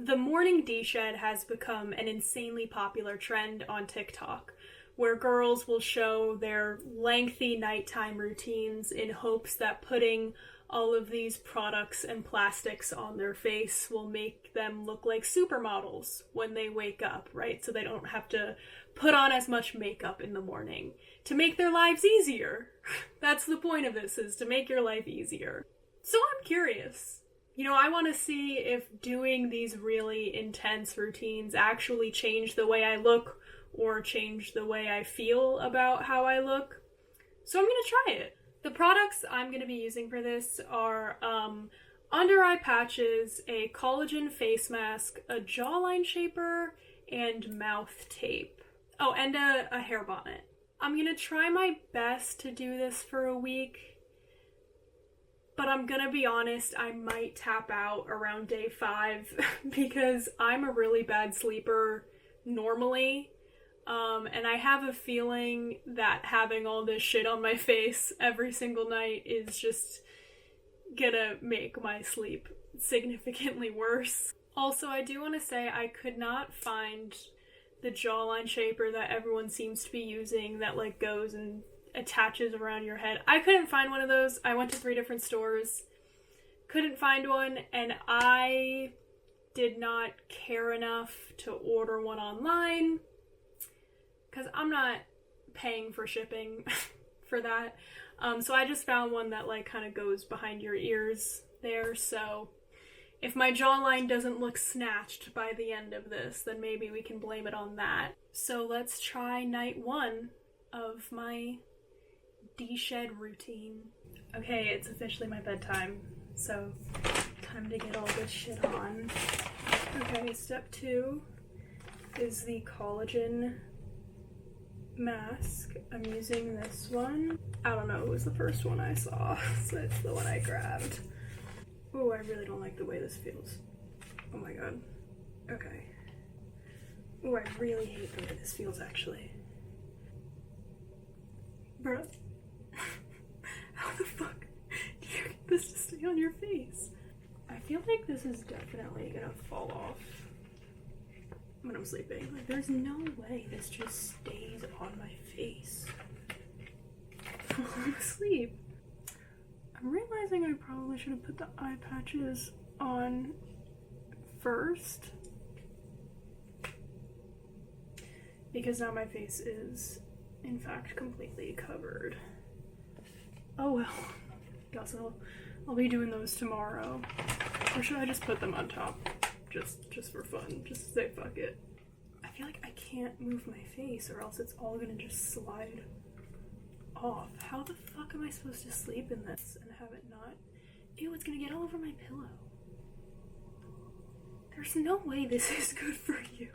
The morning D-shed has become an insanely popular trend on TikTok, where girls will show their lengthy nighttime routines in hopes that putting all of these products and plastics on their face will make them look like supermodels when they wake up, right? So they don't have to put on as much makeup in the morning to make their lives easier. That's the point of this, is to make your life easier. So I'm curious. I want to see if doing these really intense routines actually change the way I look or change the way I feel about how I look. So I'm going to try it. The products I'm going to be using for this are under eye patches, a collagen face mask, a jawline shaper, and mouth tape. Oh, and a hair bonnet. I'm going to try my best to do this for a week. But I'm gonna be honest, I might tap out around day 5 because I'm a really bad sleeper normally. And I have a feeling that having all this shit on my face every single night is just gonna make my sleep significantly worse. Also, I do want to say I could not find the jawline shaper that everyone seems to be using that goes and attaches around your head. I couldn't find one of those. I went to 3 different stores, couldn't find one, and I did not care enough to order one online because I'm not paying for shipping for that. So I just found one that kind of goes behind your ears there. So if my jawline doesn't look snatched by the end of this, then maybe we can blame it on that. So let's try night 1 of my D-shed routine. Okay, it's officially my bedtime, so time to get all this shit on. Okay, step 2 is the collagen mask. I'm using this one. I don't know, it was the first one I saw, so it's the one I grabbed. Oh, I really don't like the way this feels. Oh my god. Okay. Oh, I really hate the way this feels, actually. Bruh. How the fuck do you get this to stay on your face? I feel like this is definitely gonna fall off when I'm sleeping. There's no way this just stays on my face while I'm asleep. I'm realizing I probably should have put the eye patches on first, because now my face is in fact completely covered. Oh well, guess I'll be doing those tomorrow. Or should I just put them on top? Just for fun, just to say fuck it. I feel like I can't move my face or else it's all gonna just slide off. How the fuck am I supposed to sleep in this and have it not? Ew, it's gonna get all over my pillow. There's no way this is good for you.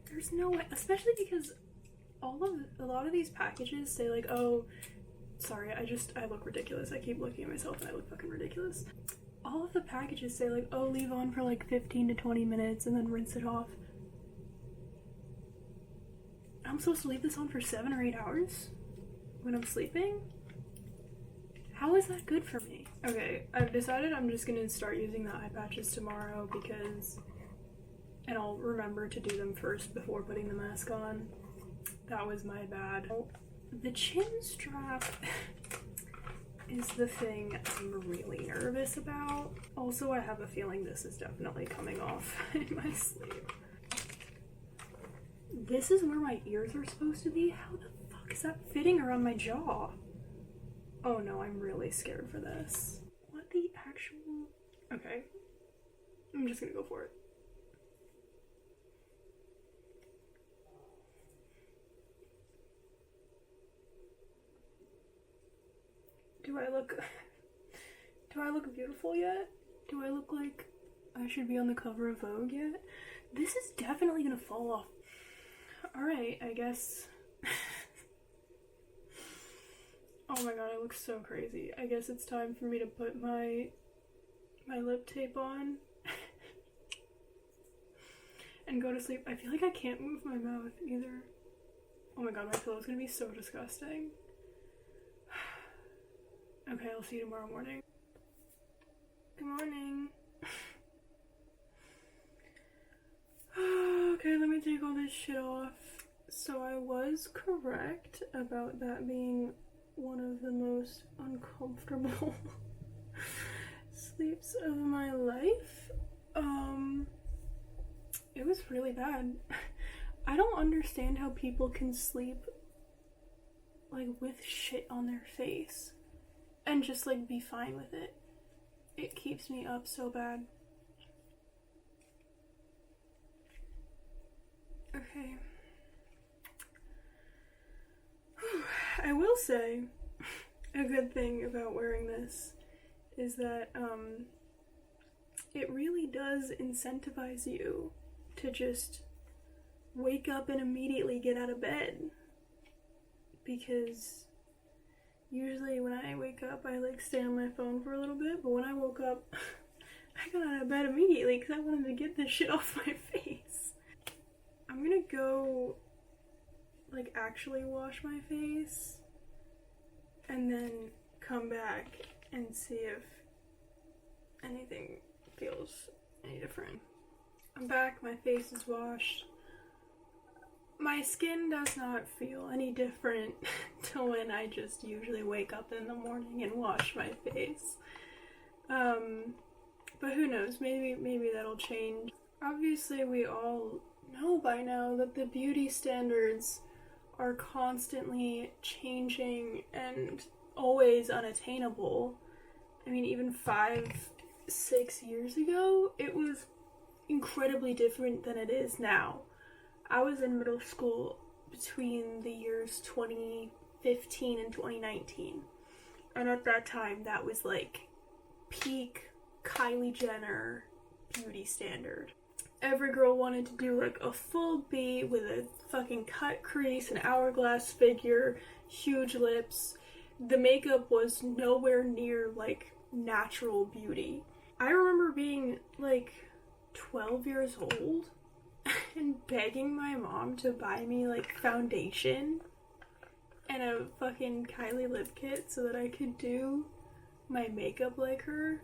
There's no way, especially because a lot of these packages say oh, sorry, I look ridiculous. I keep looking at myself and I look fucking ridiculous. All of the packages say oh, leave on for 15 to 20 minutes and then rinse it off. I'm supposed to leave this on for 7 or 8 hours when I'm sleeping? How is that good for me? Okay, I've decided I'm just gonna start using the eye patches tomorrow and I'll remember to do them first before putting the mask on. That was my bad. The chin strap is the thing I'm really nervous about. Also, I have a feeling this is definitely coming off in my sleep. This is where my ears are supposed to be? How the fuck is that fitting around my jaw? Oh no, I'm really scared for this. What the actual... Okay. I'm just gonna go for it. Do I look beautiful yet? Do I look like I should be on the cover of Vogue yet? This is definitely gonna fall off. Alright, I guess. Oh my god, I look so crazy. I guess it's time for me to put my lip tape on and go to sleep. I feel like I can't move my mouth either. Oh my god, my pillow's gonna be so disgusting. Okay, I'll see you tomorrow morning. Good morning. take all this shit off. So I was correct about that being one of the most uncomfortable sleeps of my life. It was really bad. I don't understand how people can sleep like with shit on their face and just like be fine with it. It keeps me up so bad. Okay. I will say a good thing about wearing this is that it really does incentivize you to just wake up and immediately get out of bed, because usually when I wake up I like stay on my phone for a little bit, but when I woke up I got out of bed immediately because I wanted to get this shit off my face. I'm gonna go like actually wash my face and then come back and see if anything feels any different. I'm back, my face is washed. My skin does not feel any different to when I just usually wake up in the morning and wash my face. But who knows, maybe that'll change. Obviously we all know by now that the beauty standards are constantly changing and always unattainable. I mean, even 5-6 years ago, it was incredibly different than it is now. I was in middle school between the years 2015 and 2019. And at that time, that was like peak Kylie Jenner beauty standard. Every girl wanted to do like a full B with a fucking cut crease, an hourglass figure, huge lips. The makeup was nowhere near like natural beauty. I remember being like 12 years old and begging my mom to buy me like foundation and a fucking Kylie lip kit so that I could do my makeup like her.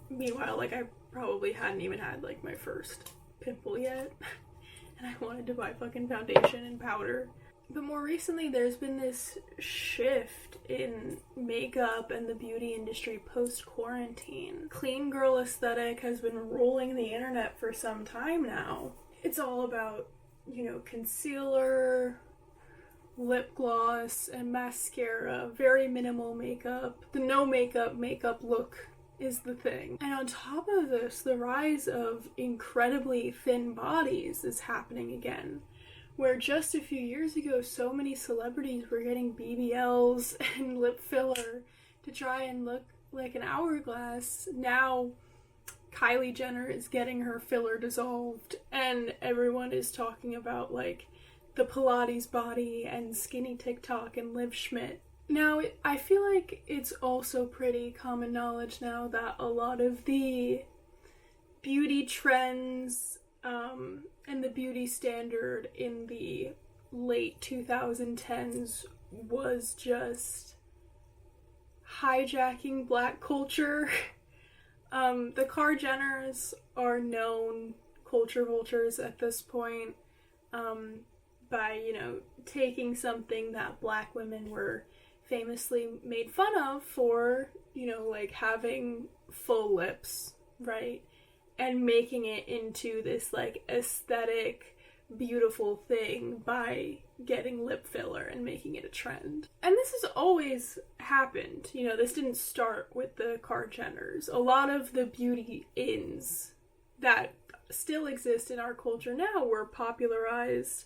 Meanwhile, like I probably hadn't even had like my first pimple yet and I wanted to buy fucking foundation and powder. But more recently there's been this shift in makeup and the beauty industry post-quarantine. Clean girl aesthetic has been rolling the internet for some time now. It's all about, you know, concealer, lip gloss, and mascara, very minimal makeup. The no makeup look is the thing. And on top of this, the rise of incredibly thin bodies is happening again. Where just a few years ago, so many celebrities were getting BBLs and lip filler to try and look like an hourglass. Now, Kylie Jenner is getting her filler dissolved, and everyone is talking about, like, the Pilates body and skinny TikTok and Liv Schmidt. Now, I feel like it's also pretty common knowledge now that a lot of the beauty trends and the beauty standard in the late 2010s was just hijacking Black culture. The Kar Jenners are known culture vultures at this point, by, you know, taking something that Black women were famously made fun of for, you know, like having full lips, right? And making it into this, like, aesthetic, beautiful thing by getting lip filler and making it a trend. And this has always happened. You know, this didn't start with the Kar Jenners. A lot of the beauty ins that still exist in our culture now were popularized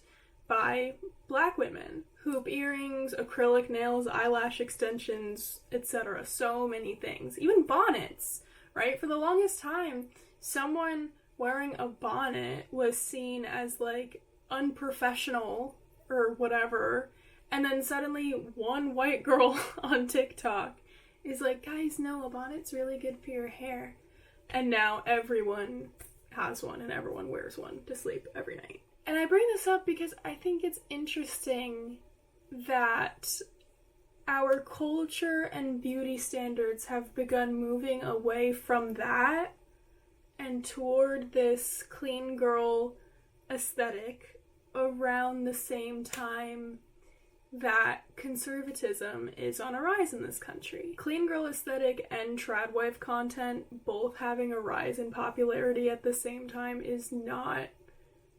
by Black women. Hoop earrings, acrylic nails, eyelash extensions, etc. So many things. Even bonnets, right? For the longest time, someone wearing a bonnet was seen as, like, unprofessional or whatever, and then suddenly one white girl on TikTok is like, guys, no, a bonnet's really good for your hair. And now everyone has one and everyone wears one to sleep every night. And I bring this up because I think it's interesting that our culture and beauty standards have begun moving away from that and toward this clean girl aesthetic around the same time that conservatism is on a rise in this country. Clean girl aesthetic and trad wife content both having a rise in popularity at the same time is not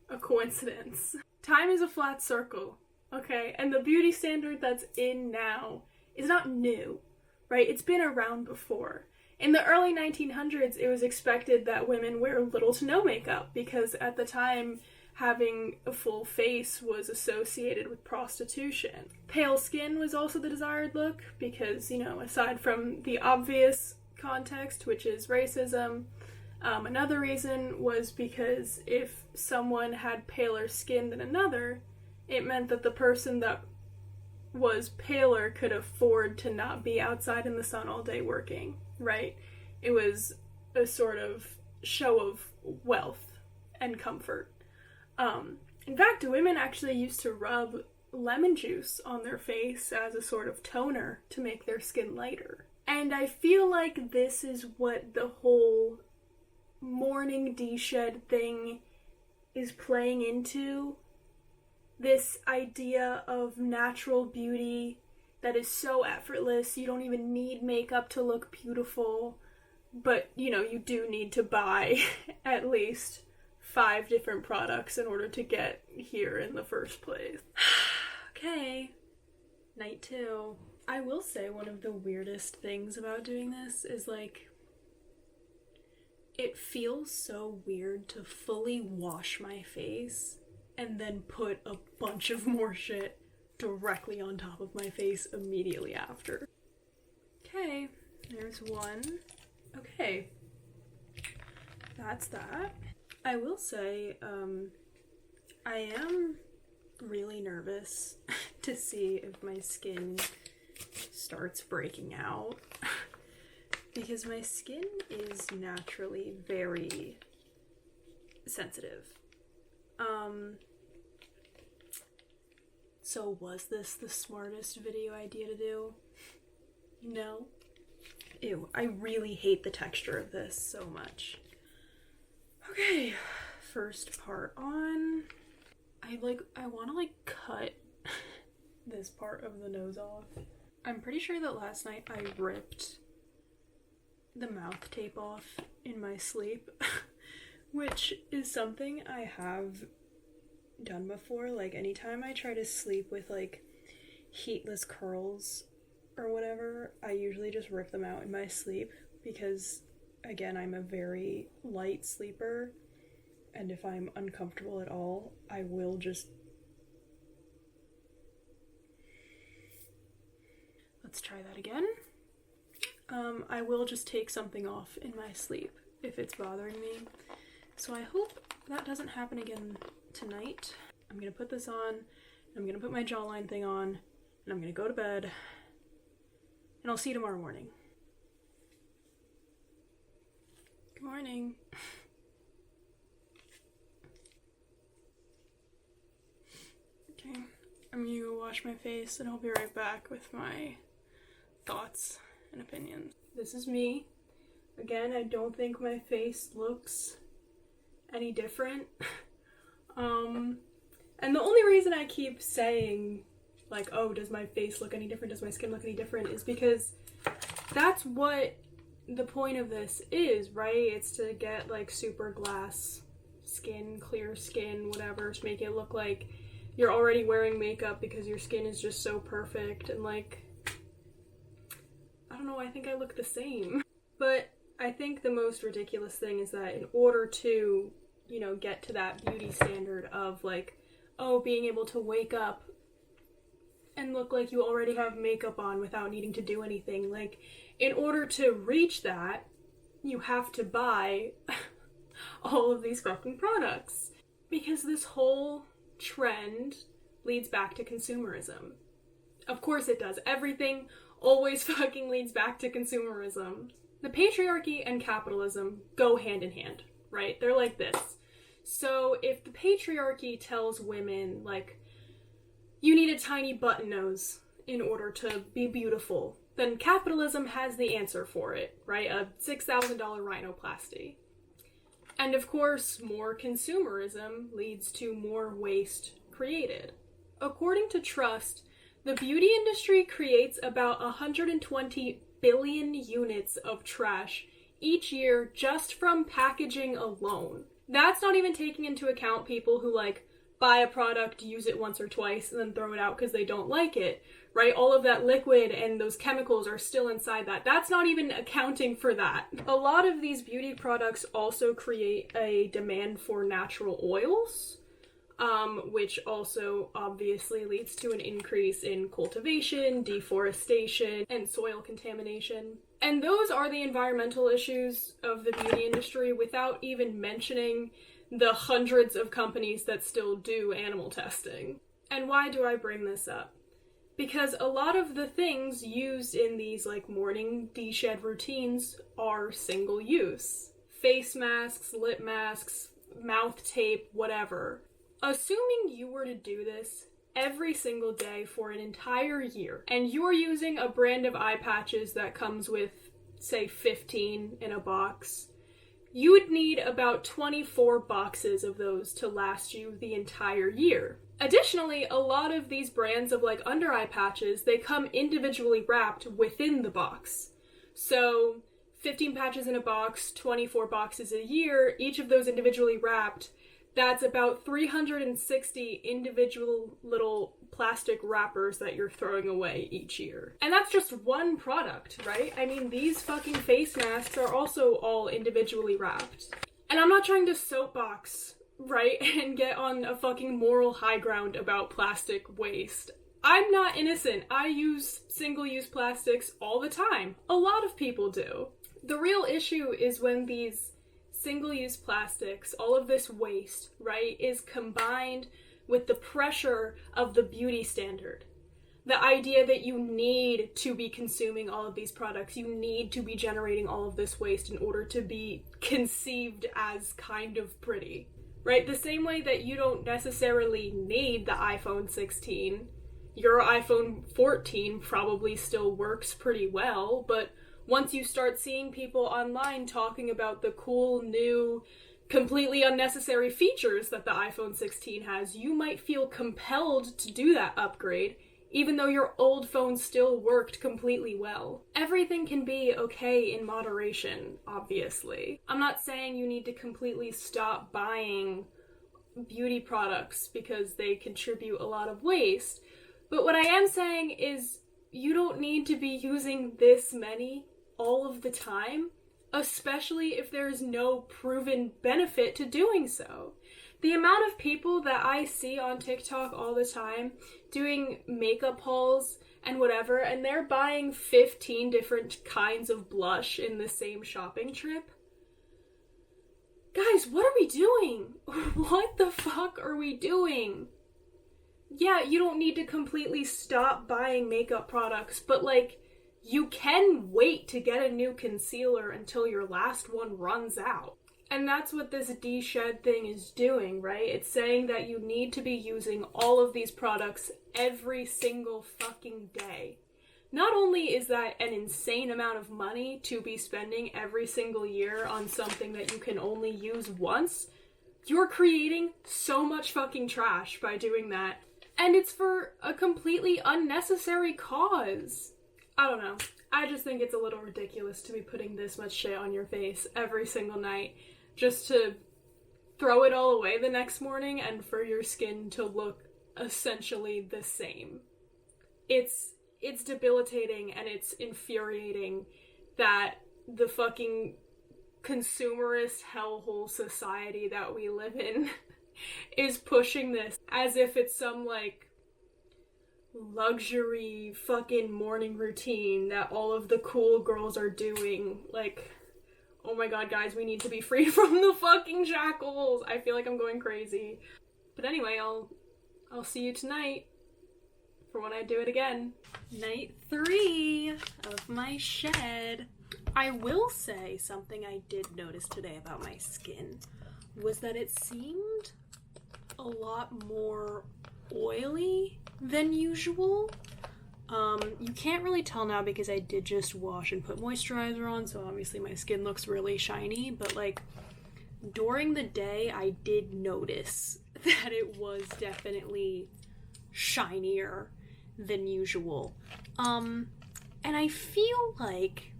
a coincidence. Time is a flat circle, okay? And the beauty standard that's in now is not new, right? It's been around before. In the early 1900s, it was expected that women wear little to no makeup because at the time, having a full face was associated with prostitution. Pale skin was also the desired look because, you know, aside from the obvious context, which is racism, another reason was because if someone had paler skin than another, it meant that the person that was paler could afford to not be outside in the sun all day working, right? It was a sort of show of wealth and comfort. In fact, women actually used to rub lemon juice on their face as a sort of toner to make their skin lighter. And I feel like this is what the whole morning de-shed thing is playing into. This idea of natural beauty that is so effortless, you don't even need makeup to look beautiful, but, you know, you do need to buy at least 5 different products in order to get here in the first place. Okay, night 2. I will say one of the weirdest things about doing this is, like, it feels so weird to fully wash my face and then put a bunch of more shit directly on top of my face immediately after. Okay, there's one. Okay, that's that. I will say, I am really nervous to see if my skin starts breaking out because my skin is naturally very sensitive. So was this the smartest video idea to do? No. Ew, I really hate the texture of this so much. Okay, first part on. I want to cut this part of the nose off. I'm pretty sure that last night I ripped the mouth tape off in my sleep, which is something I have done before. Like, anytime I try to sleep with, like, heatless curls or whatever, I usually just rip them out in my sleep because, again, I'm a very light sleeper, and if I'm uncomfortable at all, I will just... Let's try that again. I will just take something off in my sleep if it's bothering me. So I hope that doesn't happen again tonight. I'm gonna put this on, I'm gonna put my jawline thing on, and I'm gonna go to bed, and I'll see you tomorrow morning. Good morning. Okay, I'm gonna go wash my face, and I'll be right back with my thoughts and opinions. This is me. Again, I don't think my face looks any different. And the only reason I keep saying, like, oh, does my face look any different? Does my skin look any different? Is because that's what the point of this is, right? It's to get, like, super glass skin, clear skin, whatever, to make it look like you're already wearing makeup because your skin is just so perfect. And, like, I don't know, I think I look the same. But I think the most ridiculous thing is that in order to, you know, get to that beauty standard of, like, oh, being able to wake up and look like you already have makeup on without needing to do anything, like, in order to reach that, you have to buy all of these fucking products. Because this whole trend leads back to consumerism. Of course it does. Everything always fucking leads back to consumerism. The patriarchy and capitalism go hand in hand, right? They're like this. So if the patriarchy tells women, like, you need a tiny button nose in order to be beautiful, then capitalism has the answer for it, right? A $6,000 rhinoplasty. And of course, more consumerism leads to more waste, created. According to Trust, the beauty industry creates about 120 billion units of trash each year just from packaging alone. That's not even taking into account people who buy a product, use it once or twice, and then throw it out because they don't like it, right? All of that liquid and those chemicals are still inside that. That's not even accounting for that. A lot of these beauty products also create a demand for natural oils, which also obviously leads to an increase in cultivation, deforestation, and soil contamination. And those are the environmental issues of the beauty industry without even mentioning the hundreds of companies that still do animal testing. And why do I bring this up? Because a lot of the things used in these morning de-shed routines are single use. Face masks, lip masks, mouth tape, whatever. Assuming you were to do this every single day for an entire year, and you're using a brand of eye patches that comes with, say, 15 in a box, you would need about 24 boxes of those to last you the entire year. Additionally, a lot of these brands of under eye patches, they come individually wrapped within the box. So 15 patches in a box, 24 boxes a year, each of those individually wrapped, that's about 360 individual little plastic wrappers that you're throwing away each year. And that's just one product, right? I mean, these fucking face masks are also all individually wrapped. And I'm not trying to soapbox, right, and get on a fucking moral high ground about plastic waste. I'm not innocent. I use single-use plastics all the time. A lot of people do. The real issue is when these single-use plastics, all of this waste, right, is combined with the pressure of the beauty standard. The idea that you need to be consuming all of these products, you need to be generating all of this waste in order to be conceived as kind of pretty, right? The same way that you don't necessarily need the iPhone 16, your iPhone 14 probably still works pretty well, but once you start seeing people online talking about the cool new completely unnecessary features that the iPhone 16 has, you might feel compelled to do that upgrade, even though your old phone still worked completely well. Everything can be okay in moderation, obviously. I'm not saying you need to completely stop buying beauty products because they contribute a lot of waste, but what I am saying is you don't need to be using this many all of the time, especially if there's no proven benefit to doing so. The amount of people that I see on TikTok all the time doing makeup hauls and whatever, and they're buying 15 different kinds of blush in the same shopping trip. Guys, what are we doing? What the fuck are we doing? Yeah, you don't need to completely stop buying makeup products, but you can wait to get a new concealer until your last one runs out. And that's what this de-shed thing is doing, right? It's saying that you need to be using all of these products every single fucking day. Not only is that an insane amount of money to be spending every single year on something that you can only use once, you're creating so much fucking trash by doing that. And it's for a completely unnecessary cause. I don't know. I just think it's a little ridiculous to be putting this much shit on your face every single night just to throw it all away the next morning and for your skin to look essentially the same. It's debilitating and it's infuriating that the fucking consumerist hellhole society that we live in is pushing this as if it's some luxury fucking morning routine that all of the cool girls are doing. Oh my god, guys, we need to be free from the fucking shackles. I feel like I'm going crazy. But anyway, I'll see you tonight for when I do it again. Night 3 of my shed. I will say something I did notice today about my skin was that it seemed a lot more oily than usual. You can't really tell now because I did just wash and put moisturizer on, so obviously my skin looks really shiny, but during the day I did notice that it was definitely shinier than usual. And I feel like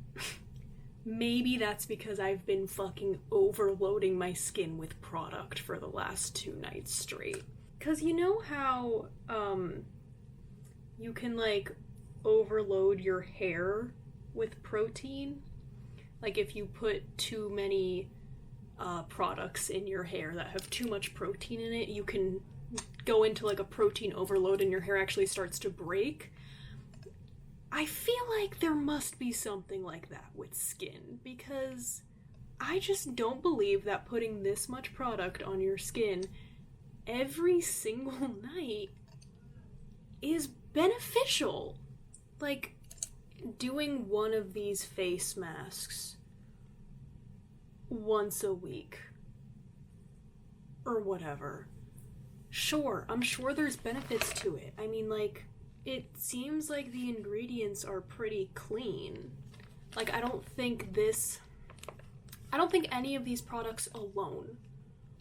maybe that's because I've been fucking overloading my skin with product for the last 2 nights straight. Cause you know how, you can, like, overload your hair with protein? Like, if you put too many, products in your hair that have too much protein in it, you can go into, like, a protein overload and your hair actually starts to break. I feel like there must be something like that with skin, because I just don't believe that putting this much product on your skin every single night is beneficial. Like, doing one of these face masks once a week or whatever. Sure, I'm sure there's benefits to it. I mean, like, it seems like the ingredients are pretty clean. Like, I don't think any of these products alone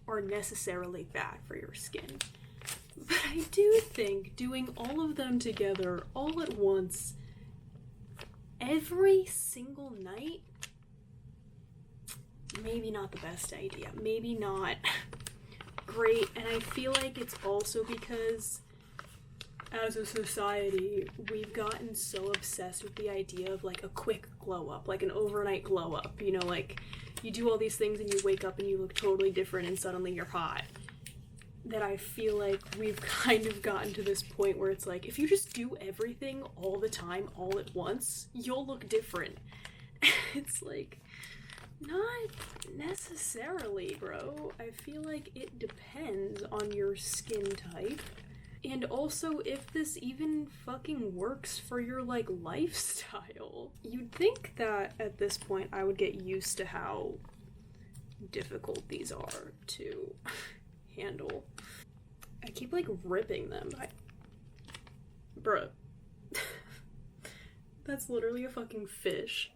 are necessarily bad for your skin. But I do think doing all of them together, all at once, every single night, maybe not the best idea. Maybe not great. And I feel like it's also because as a society, we've gotten so obsessed with the idea of, like, a quick glow up, like an overnight glow up, you know, like, you do all these things and you wake up and you look totally different and suddenly you're hot. That I feel like we've kind of gotten to this point where it's like, if you just do everything all the time, all at once, you'll look different. It's like, not necessarily, bro. I feel like it depends on your skin type. And also, if this even fucking works for your, like, lifestyle. You'd think that at this point I would get used to how difficult these are to handle. I keep, like, ripping them. Bruh. That's literally a fucking fish.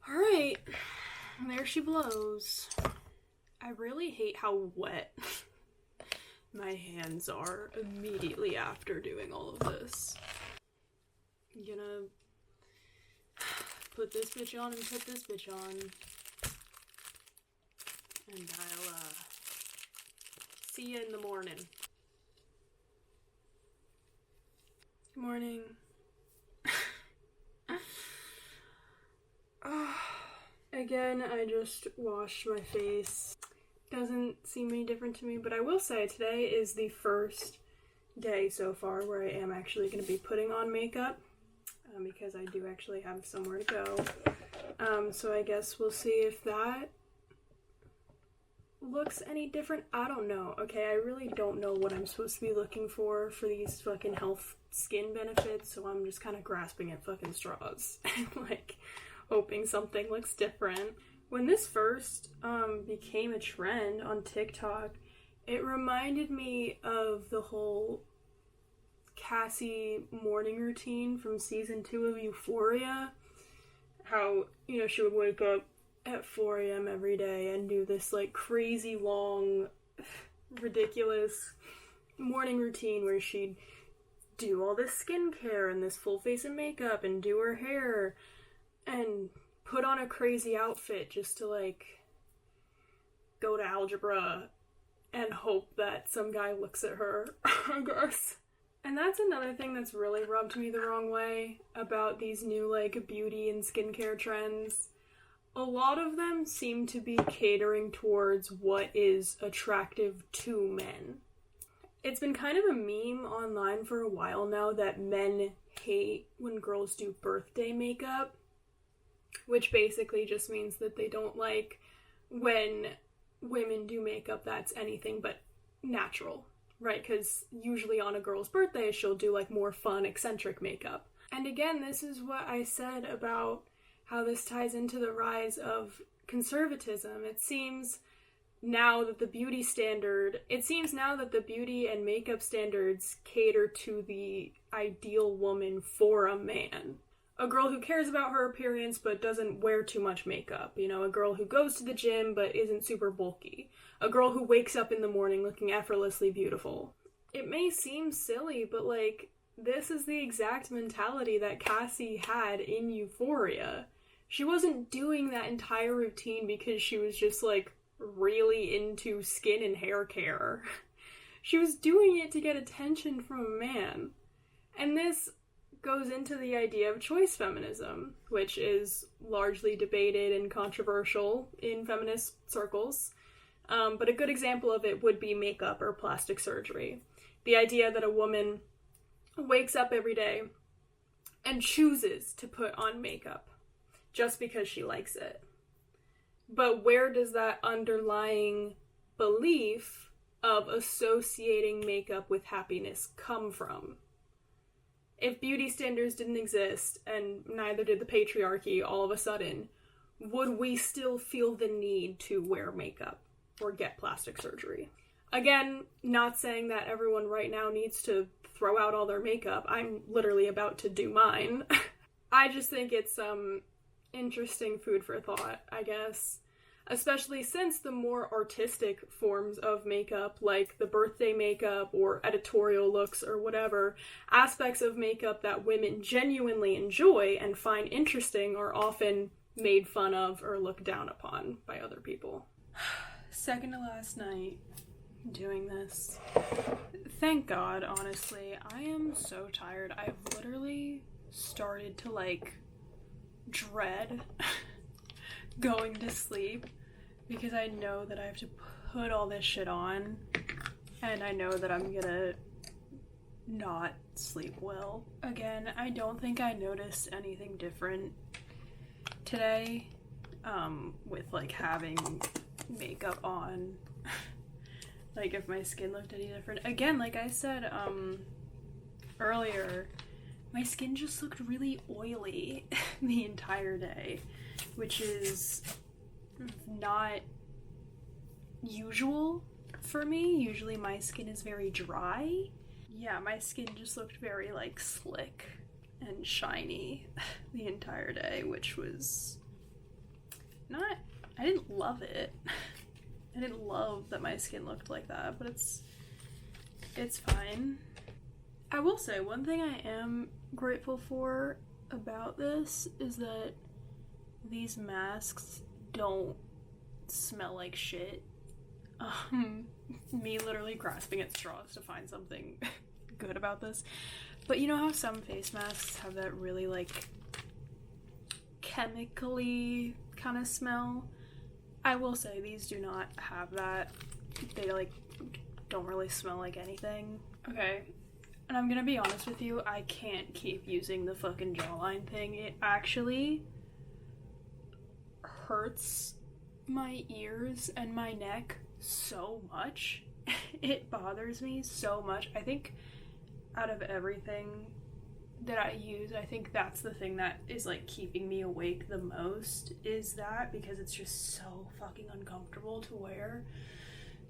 Alright. There she blows. I really hate how wet my hands are immediately after doing all of this. I'm gonna put this bitch on and put this bitch on. And I'll, see you in the morning. Good morning. Again, I just washed my face. Doesn't seem any different to me, but I will say today is the first day so far where I am actually going to be putting on makeup, because I do actually have somewhere to go. So I guess we'll see if that looks any different. I don't know. Okay, I really don't know what I'm supposed to be looking for these fucking health skin benefits, so I'm just kind of grasping at fucking straws and, like, hoping something looks different. When this first became a trend on TikTok, it reminded me of the whole Cassie morning routine from season 2 of Euphoria. How, you know, she would wake up at 4 a.m. every day and do this, like, crazy long, ridiculous morning routine where she'd do all this skincare and this full face of makeup and do her hair and put on a crazy outfit just to, like, go to algebra and hope that some guy looks at her, I guess. And that's another thing that's really rubbed me the wrong way about these new, like, beauty and skincare trends. A lot of them seem to be catering towards what is attractive to men. It's been kind of a meme online for a while now that men hate when girls do birthday makeup, which basically just means that they don't like when women do makeup that's anything but natural, right? Because usually on a girl's birthday, she'll do, like, more fun, eccentric makeup. And again, this is what I said about how this ties into the rise of conservatism. It seems now that the beauty and makeup standards cater to the ideal woman for a man. a girl who cares about her appearance but doesn't wear too much makeup. You know, a girl who goes to the gym but isn't super bulky. A girl who wakes up in the morning looking effortlessly beautiful. It may seem silly, but like, this is the exact mentality that Cassie had in Euphoria. She wasn't doing that entire routine because she was just like really into skin and hair care. She was doing it to get attention from a man. And this goes into the idea of choice feminism, which is largely debated and controversial in feminist circles. But a good example of it would be makeup or plastic surgery. The idea that a woman wakes up every day and chooses to put on makeup just because she likes it. But where does that underlying belief of associating makeup with happiness come from? If beauty standards didn't exist, and neither did the patriarchy all of a sudden, would we still feel the need to wear makeup or get plastic surgery? Again, not saying that everyone right now needs to throw out all their makeup. I'm literally about to do mine. I just think it's interesting food for thought, I guess. Especially since the more artistic forms of makeup, like the birthday makeup or editorial looks or whatever, aspects of makeup that women genuinely enjoy and find interesting are often made fun of or looked down upon by other people. Second to last night doing this. Thank God, honestly. I am so tired. I've literally started to like dread going to sleep because I know that I have to put all this shit on and I know that I'm gonna not sleep well. Again, I don't think I noticed anything different today with like having makeup on. Like if my skin looked any different. Again, like I said earlier, my skin just looked really oily the entire day, which is not usual for me. Usually my skin is very dry. Yeah, my skin just looked very like slick and shiny the entire day, which was not, I didn't love it. I didn't love that my skin looked like that, but it's fine. I will say, one thing I am grateful for about this is that these masks don't smell like shit. Me literally grasping at straws to find something good about this. But you know how some face masks have that really, like, chemically kind of smell? I will say these do not have that. They, like, don't really smell like anything. Okay, and I'm gonna be honest with you, I can't keep using the fucking jawline thing. It actually hurts my ears and my neck so much. It bothers me so much. I think out of everything that I use, I think that's the thing that is like keeping me awake the most, is that, because it's just so fucking uncomfortable to wear.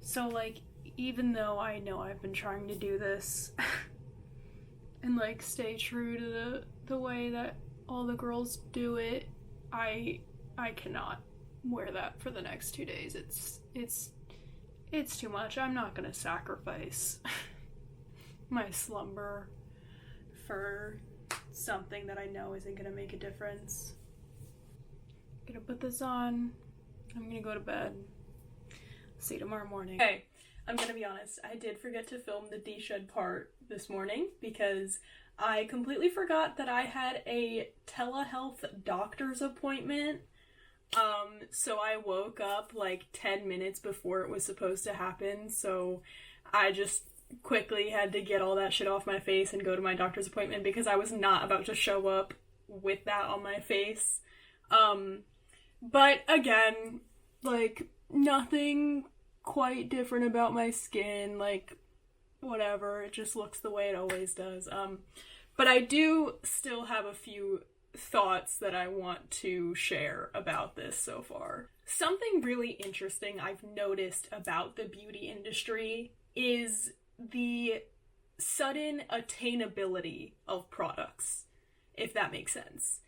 So like, even though I know I've been trying to do this and like stay true to the way that all the girls do it, I cannot wear that for the next 2 days. It's too much. I'm not gonna sacrifice my slumber for something that I know isn't gonna make a difference. I'm gonna put this on. I'm gonna go to bed. See you tomorrow morning. Hey, I'm gonna be honest. I did forget to film the D-Shed part this morning because I completely forgot that I had a telehealth doctor's appointment. So I woke up like 10 minutes before it was supposed to happen, so I just quickly had to get all that shit off my face and go to my doctor's appointment because I was not about to show up with that on my face. But again, like, nothing quite different about my skin, like, whatever, it just looks the way it always does. But I do still have a few thoughts that I want to share about this so far. Something really interesting I've noticed about the beauty industry is the sudden attainability of products. if that makes sense.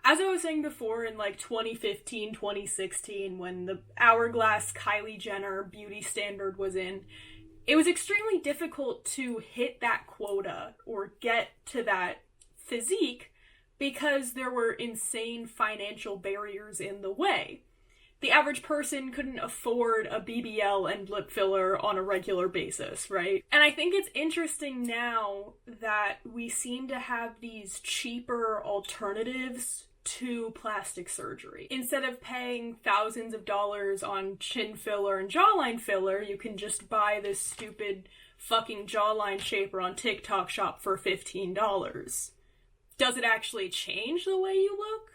As I was saying before, in like 2015, 2016, when the Hourglass Kylie Jenner beauty standard was in, it was extremely difficult to hit that quota or get to that physique because there were insane financial barriers in the way. The average person couldn't afford a BBL and lip filler on a regular basis, right? And I think it's interesting now that we seem to have these cheaper alternatives to plastic surgery. Instead of paying thousands of dollars on chin filler and jawline filler, you can just buy this stupid fucking jawline shaper on TikTok Shop for $15. Does it actually change the way you look?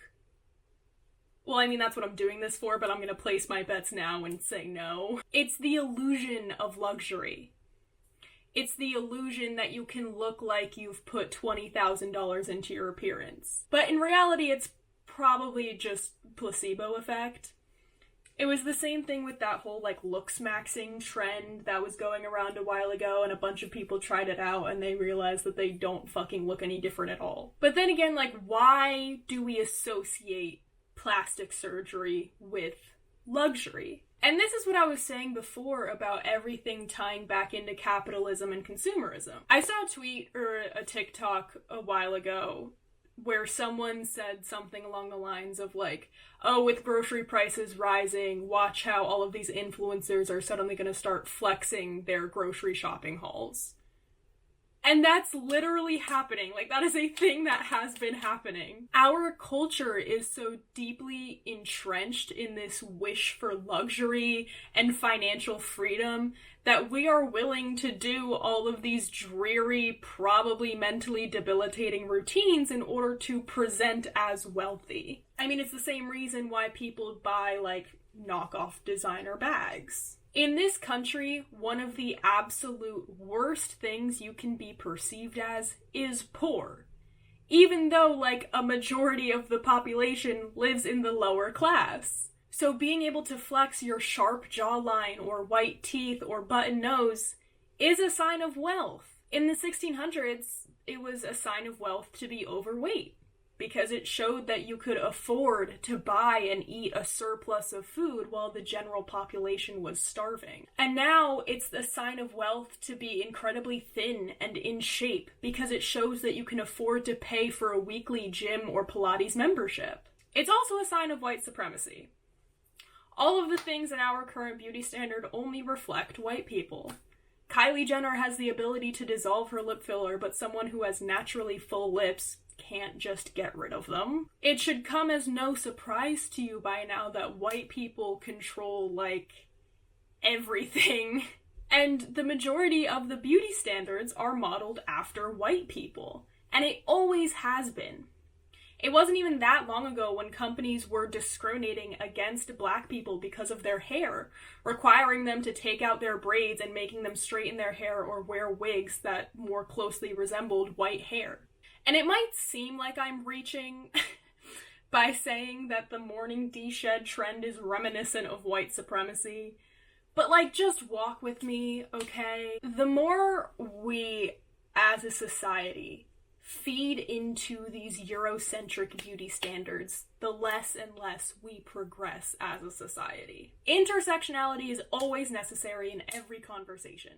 Well, I mean, that's what I'm doing this for, but I'm gonna place my bets now and say no. It's the illusion of luxury. It's the illusion that you can look like you've put $20,000 into your appearance. But in reality, it's probably just placebo effect. It was the same thing with that whole, like, looks maxing trend that was going around a while ago, and a bunch of people tried it out, and they realized that they don't fucking look any different at all. But then again, like, why do we associate plastic surgery with luxury? And this is what I was saying before about everything tying back into capitalism and consumerism. I saw a tweet or a TikTok a while ago where someone said something along the lines of like, oh, with grocery prices rising, watch how all of these influencers are suddenly going to start flexing their grocery shopping hauls. And that's literally happening. Like, that is a thing that has been happening. Our culture is so deeply entrenched in this wish for luxury and financial freedom that we are willing to do all of these dreary, probably mentally debilitating routines in order to present as wealthy. I mean, it's the same reason why people buy, like, knockoff designer bags. In this country, one of the absolute worst things you can be perceived as is poor. Even though, like, a majority of the population lives in the lower class. So being able to flex your sharp jawline or white teeth or button nose is a sign of wealth. In the 1600s, it was a sign of wealth to be overweight, because it showed that you could afford to buy and eat a surplus of food while the general population was starving. And now it's a sign of wealth to be incredibly thin and in shape, because it shows that you can afford to pay for a weekly gym or Pilates membership. It's also a sign of white supremacy. All of the things in our current beauty standard only reflect white people. Kylie Jenner has the ability to dissolve her lip filler, but someone who has naturally full lips can't just get rid of them. It should come as no surprise to you by now that white people control, like, everything. And the majority of the beauty standards are modeled after white people. And it always has been. It wasn't even that long ago when companies were discriminating against black people because of their hair, requiring them to take out their braids and making them straighten their hair or wear wigs that more closely resembled white hair. And it might seem like I'm reaching by saying that the morning D-shed trend is reminiscent of white supremacy, but, like, just walk with me, okay? The more we, as a society, feed into these Eurocentric beauty standards, the less and less we progress as a society. Intersectionality is always necessary in every conversation.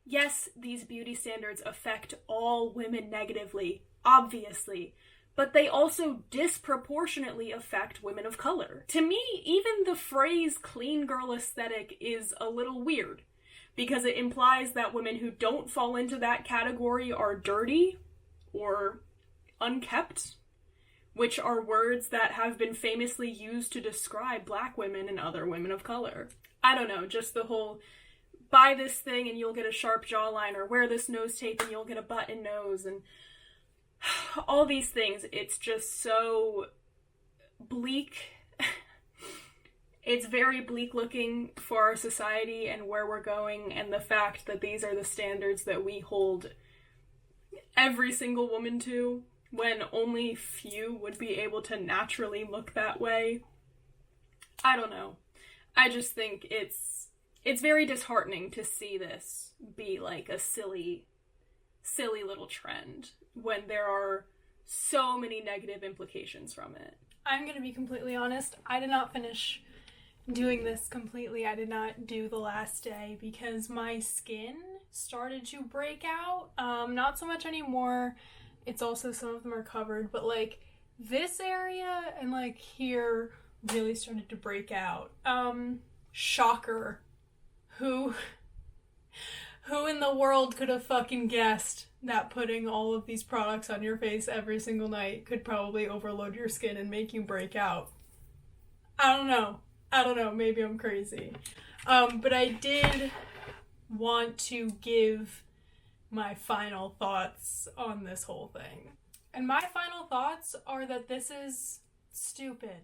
Yes, these beauty standards affect all women negatively, obviously, but they also disproportionately affect women of color. To me, even the phrase clean girl aesthetic is a little weird, because it implies that women who don't fall into that category are dirty or unkept, which are words that have been famously used to describe black women and other women of color. I don't know, just the whole buy this thing and you'll get a sharp jawline, or wear this nose tape and you'll get a button nose, and all these things. It's just so bleak. It's very bleak looking for our society and where we're going, and the fact that these are the standards that we hold every single woman to, when only few would be able to naturally look that way. I don't know. I just think it's very disheartening to see this be like a silly little trend when there are so many negative implications from it. I'm gonna be completely honest. I did not finish doing this completely. I did not do the last day because my skin started to break out. Not so much anymore. It's also, some of them are covered, but like this area and like here really started to break out. Shocker. Who in the world could have fucking guessed that putting all of these products on your face every single night could probably overload your skin and make you break out? I don't know. Maybe I'm crazy. But I did want to give my final thoughts on this whole thing. And my final thoughts are that this is stupid.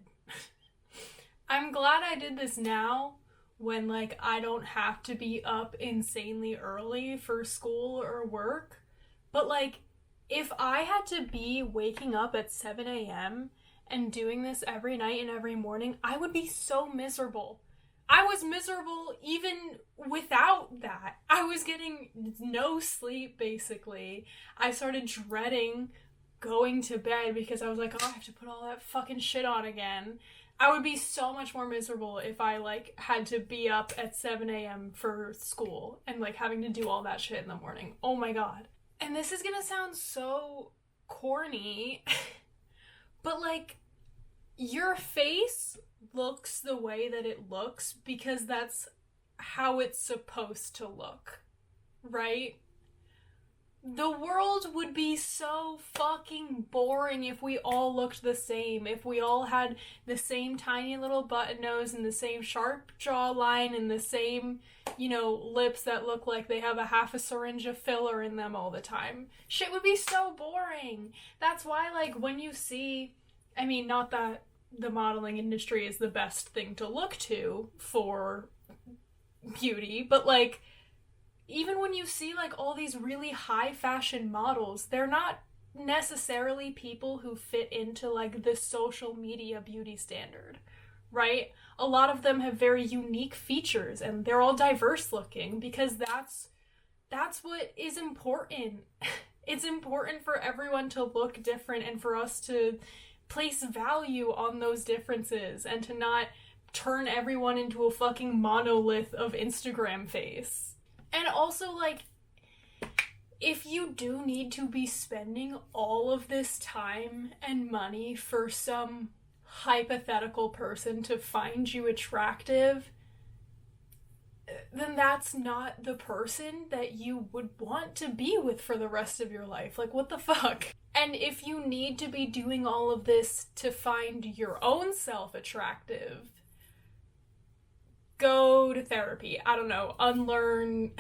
I'm glad I did this now when, like, I don't have to be up insanely early for school or work. But, like, if I had to be waking up at 7 a.m. and doing this every night and every morning, I would be so miserable. I was miserable even without that. I was getting no sleep, basically. I started dreading going to bed because I was like, oh, I have to put all that fucking shit on again. I would be so much more miserable if I, like, had to be up at 7 a.m. for school and, like, having to do all that shit in the morning. Oh my god. And this is gonna sound so corny, but, like, your face looks the way that it looks because that's how it's supposed to look, right? The world would be so fucking boring if we all looked the same, if we all had the same tiny little button nose and the same sharp jawline and the same, lips that look like they have a half a syringe of filler in them all the time. Shit would be so boring. That's why, like, when you see, not that the modeling industry is the best thing to look to for beauty, but, like, even when you see, like, all these really high fashion models, they're not necessarily people who fit into, like, the social media beauty standard, right? A lot of them have very unique features and they're all diverse looking because that's what is important. It's important for everyone to look different and for us to place value on those differences and to not turn everyone into a fucking monolith of Instagram face. And also, like, if you do need to be spending all of this time and money for some hypothetical person to find you attractive, then that's not the person that you would want to be with for the rest of your life. Like, what the fuck? And if you need to be doing all of this to find your own self attractive, go to therapy. I don't know. Unlearn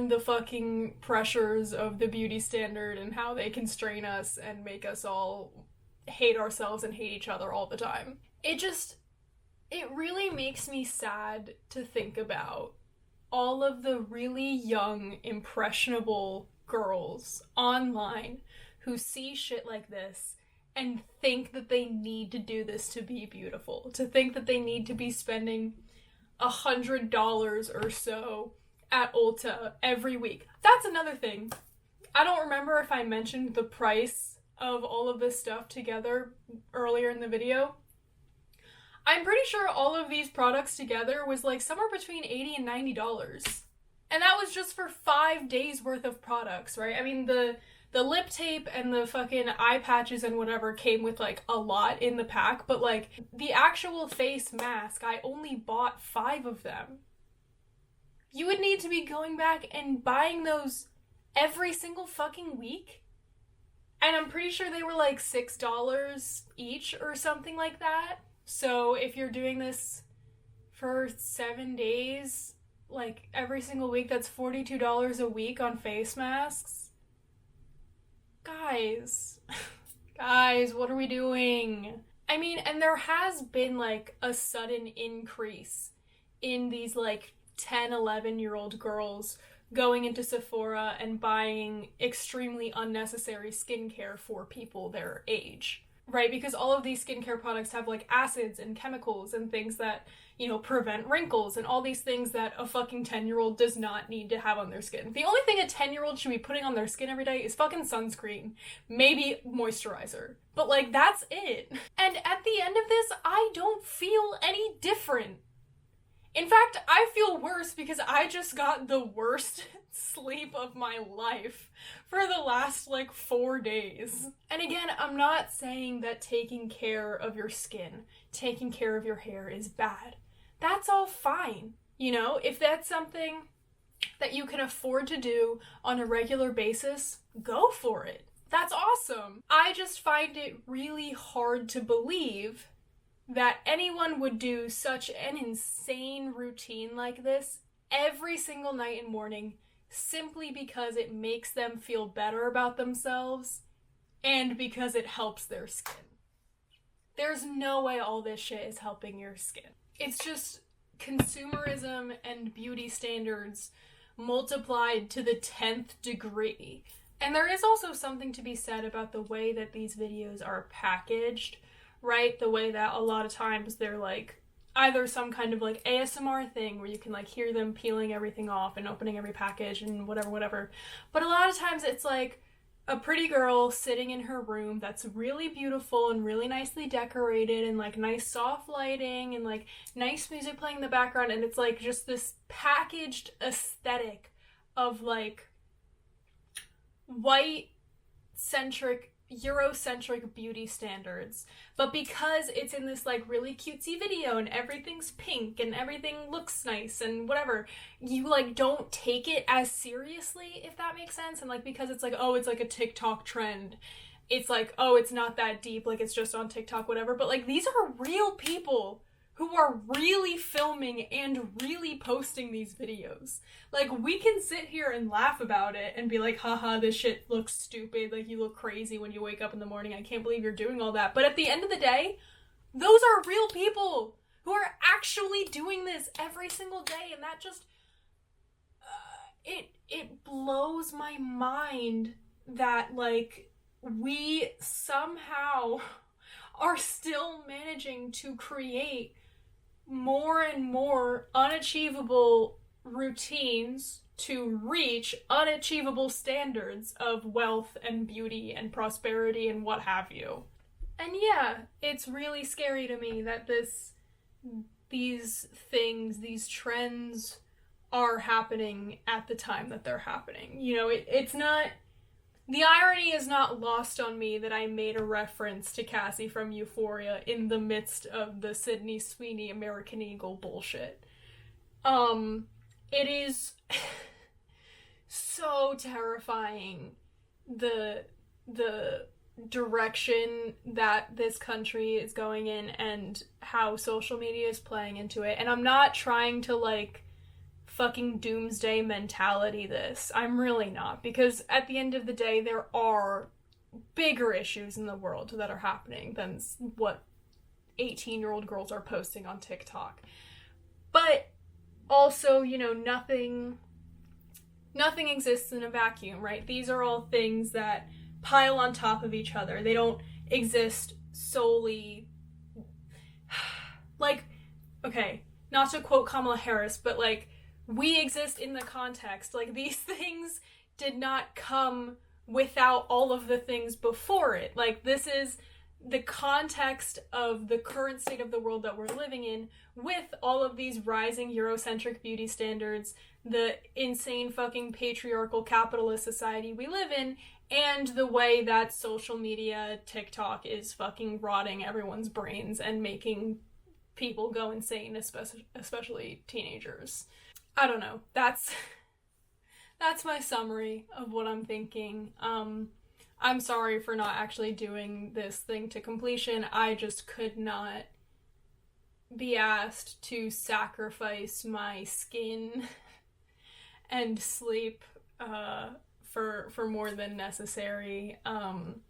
the fucking pressures of the beauty standard and how they constrain us and make us all hate ourselves and hate each other all the time. It really makes me sad to think about all of the really young, impressionable girls online who see shit like this and think that they need to do this to be beautiful, to think that they need to be spending $100 or so at Ulta every week. That's another thing. I don't remember if I mentioned the price of all of this stuff together earlier in the video. I'm pretty sure all of these products together was like somewhere between $80 and $90. And that was just for 5 days worth of products, right? The lip tape and the fucking eye patches and whatever came with, like, a lot in the pack, but, like, the actual face mask, I only bought 5 of them. You would need to be going back and buying those every single fucking week? And I'm pretty sure they were, like, $6 each or something like that. So if you're doing this for 7 days, like, every single week, that's $42 a week on face masks. Guys, what are we doing? And there has been, like, a sudden increase in these, like, 10, 11-year-old girls going into Sephora and buying extremely unnecessary skincare for people their age, right? Because all of these skincare products have like acids and chemicals and things that, you know, prevent wrinkles and all these things that a fucking 10-year-old does not need to have on their skin. The only thing a 10-year-old should be putting on their skin every day is fucking sunscreen, maybe moisturizer. But like, that's it. And at the end of this, I don't feel any different. In fact, I feel worse because I just got the worst sleep of my life for the last like 4 days. And again, I'm not saying that taking care of your skin, taking care of your hair is bad. That's all fine. You know, if that's something that you can afford to do on a regular basis, go for it. That's awesome. I just find it really hard to believe that anyone would do such an insane routine like this every single night and morning simply because it makes them feel better about themselves and because it helps their skin. There's no way all this shit is helping your skin. It's just consumerism and beauty standards multiplied to the 10th degree. And there is also something to be said about the way that these videos are packaged, right? The way that a lot of times they're like either some kind of like ASMR thing where you can like hear them peeling everything off and opening every package and whatever. But a lot of times it's like a pretty girl sitting in her room that's really beautiful and really nicely decorated and like nice soft lighting and like nice music playing in the background, and it's like just this packaged aesthetic of like white centric Eurocentric beauty standards. But because it's in this like really cutesy video and everything's pink and everything looks nice and whatever, you like don't take it as seriously, if that makes sense. And like because it's like, oh, it's like a TikTok trend, it's like, oh, it's not that deep, like it's just on TikTok, whatever. But like these are real people who are really filming and really posting these videos. Like, we can sit here and laugh about it and be like, haha, this shit looks stupid, like, you look crazy when you wake up in the morning, I can't believe you're doing all that. But at the end of the day, those are real people who are actually doing this every single day, and that just, it blows my mind that, like, we somehow are still managing to create more and more unachievable routines to reach unachievable standards of wealth and beauty and prosperity and what have you. And yeah, it's really scary to me that these things, these trends are happening at the time that they're happening. You know, it's not... The irony is not lost on me that I made a reference to Cassie from Euphoria in the midst of the Sydney Sweeney American Eagle bullshit. It is so terrifying, the direction that this country is going in and how social media is playing into it. And I'm not trying to, like, fucking doomsday mentality this. I'm really not, because at the end of the day, there are bigger issues in the world that are happening than what 18-year-old girls are posting on TikTok. But also, you know, nothing exists in a vacuum, right? These are all things that pile on top of each other. They don't exist solely, like, okay, not to quote Kamala Harris, but like, we exist in the context. Like, these things did not come without all of the things before it. Like, this is the context of the current state of the world that we're living in, with all of these rising Eurocentric beauty standards, the insane fucking patriarchal capitalist society we live in, and the way that social media, TikTok, is fucking rotting everyone's brains and making people go insane, especially teenagers. I don't know. That's my summary of what I'm thinking. I'm sorry for not actually doing this thing to completion. I just could not be asked to sacrifice my skin and sleep for more than necessary. And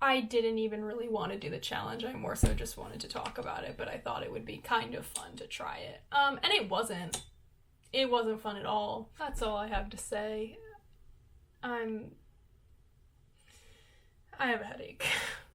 I didn't even really want to do the challenge. I more so just wanted to talk about it, but I thought it would be kind of fun to try it. And it wasn't. It wasn't fun at all. That's all I have to say. I have a headache.